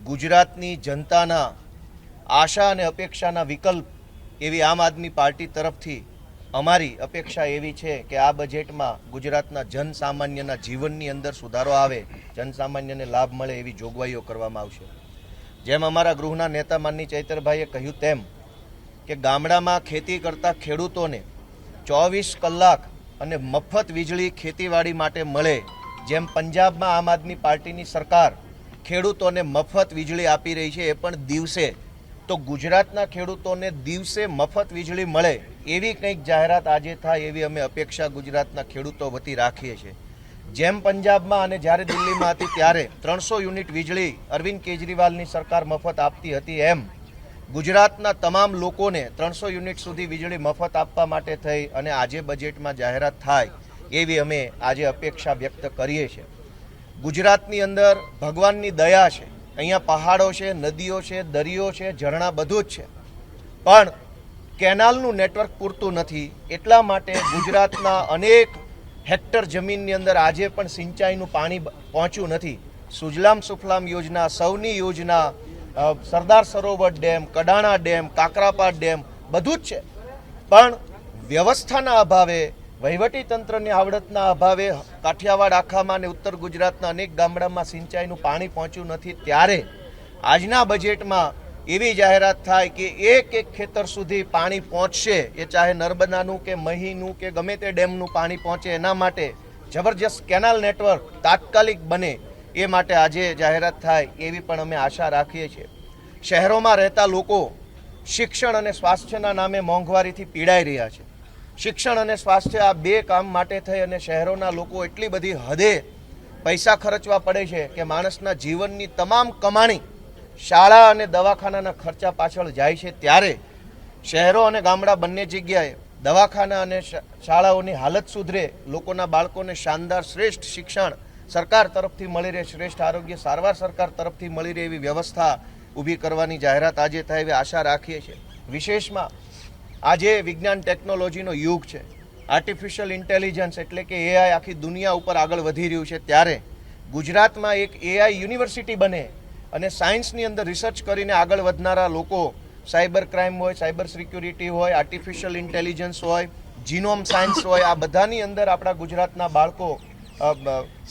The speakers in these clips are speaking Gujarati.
ગુજરાતની જનતાના આશા અને અપેક્ષાના વિકલ્પ એવી આમ આદમી પાર્ટી તરફથી અમારી અપેક્ષા એવી છે કે આ બજેટમાં ગુજરાતના જનસામાન્યના જીવનની અંદર સુધારો આવે, જનસામાન્યને લાભ મળે એવી જોગવાઈઓ કરવામાં આવશે। જેમ અમારા ગૃહના નેતા માનની ચૈતરભાઈએ કહ્યું તેમ કે ગામડામાં ખેતી કરતા ખેડૂતોને 24 કલાક અને મફત વીજળી ખેતીવાડી માટે મળે, જેમ પંજાબમાં આમ આદમી પાર્ટીની સરકાર ખેડૂતોને મફત વીજળી આપી રહી છે, એ પણ દિવસે, તો ગુજરાતના ખેડૂતોને દિવસે મફત વીજળી મળે એવી કંઈક જાહેરાત આજે થાય એવી અમે અપેક્ષા ગુજરાતના ખેડૂતો વતી રાખીએ છીએ। જેમ પંજાબમાં અને જ્યારે દિલ્હીમાં હતી ત્યારે 300 યુનિટ વીજળી અરવિંદ કેજરીવાલની સરકાર મફત આપતી હતી, એમ ગુજરાતના તમામ લોકોને 300 યુનિટ સુધી વીજળી મફત આપવા માટે થઈ અને આજે બજેટમાં જાહેરાત થાય એવી અમે આજે અપેક્ષા વ્યક્ત કરીએ છીએ। ગુજરાતની અંદર ભગવાનની દયા છે, અહીંયા પહાડો છે, નદીઓ છે, દરિયો છે, ઝરણા બધું જ છે, પણ કેનાલનું નેટવર્ક પૂરતું નથી। એટલા માટે ગુજરાતના અનેક હેક્ટર જમીનની અંદર આજે પણ સિંચાઈનું પાણી પહોંચ્યું નથી। સુજલામ સુફલામ યોજના, સૌની યોજના, Sardar Sarovar dam, Kadana dam, કાકરાપા dam બધું જ છે, પણ વ્યવસ્થાના અભાવે, વહીવટીતંત્રની આવડતના અભાવે કાઠિયાવાડ આખામાં અને ઉત્તર ગુજરાતના અનેક ગામડામાં સિંચાઈનું પાણી પહોંચ્યું નથી। ત્યારે આજના બજેટમાં એવી જાહેરાત થાય કે એક એક ખેતર સુધી પાણી પહોંચશે, એ ચાહે નર્મદાનું કે મહીનું કે ગમે તે ડેમનું પાણી પહોંચે, એના માટે જબરજસ્ત કેનાલ નેટવર્ક તાત્કાલિક બને એ માટે આજે જાહેરાત થાય એવી પણ અમે આશા રાખીએ છીએ। શહેરોમાં રહેતા લોકો શિક્ષણ અને સ્વાસ્થ્યના નામે મોંઘવારીથી પીડાઈ રહ્યા છે। શિક્ષણ અને સ્વાસ્થ્ય આ બે કામ માટે થઈ અને શહેરોના લોકો એટલી બધી હદે પૈસા ખર્ચવા પડે છે કે માણસના જીવનની તમામ કમાણી શાળા અને દવાખાનાના ખર્ચા પાછળ જાય છે। ત્યારે શહેરો અને ગામડા બંને જગ્યાએ દવાખાના અને શાળાઓની હાલત સુધરે, લોકોના બાળકોને શાનદાર શ્રેષ્ઠ શિક્ષણ સરકાર તરફથી મળી રહે, શ્રેષ્ઠ આરોગ્ય સારવાર સરકાર તરફથી મળી રહે એવી વ્યવસ્થા ઊભી કરવાની જાહેરાત આજે થાય એવી આશા રાખીએ છીએ। વિશેષમાં આજે વિજ્ઞાન ટેકનોલોજીનો યુગ છે, આર્ટિફિશિયલ ઇન્ટેલિજન્સ એટલે કે એઆઈ આખી દુનિયા ઉપર આગળ વધી રહ્યું છે, ત્યારે ગુજરાતમાં એક એઆઈ યુનિવર્સિટી બને અને સાયન્સની અંદર રિસર્ચ કરીને આગળ વધનારા લોકો, સાયબર ક્રાઇમ હોય, સાયબર સિક્યુરિટી હોય, આર્ટિફિશિયલ ઇન્ટેલિજન્સ હોય, જીનોમ સાયન્સ હોય, આ બધાની અંદર આપણા ગુજરાતના બાળકો,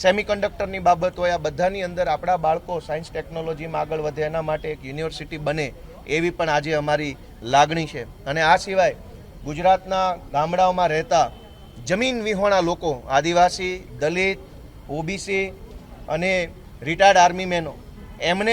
સેમિકન્ડક્ટરની બાબત હોય, આ બધાની અંદર આપણા બાળકો સાયન્સ ટેકનોલોજીમાં આગળ વધે એના માટે એક યુનિવર્સિટી બને એવી પણ આજે અમારી લાગણી છે। અને આ સિવાય ગુજરાતના ગામડાઓમાં રહેતા જમીન વિહોણા લોકો, આદિવાસી, દલિત, ઓબીસી અને રિટાયર્ડ આર્મીમેનો, એમને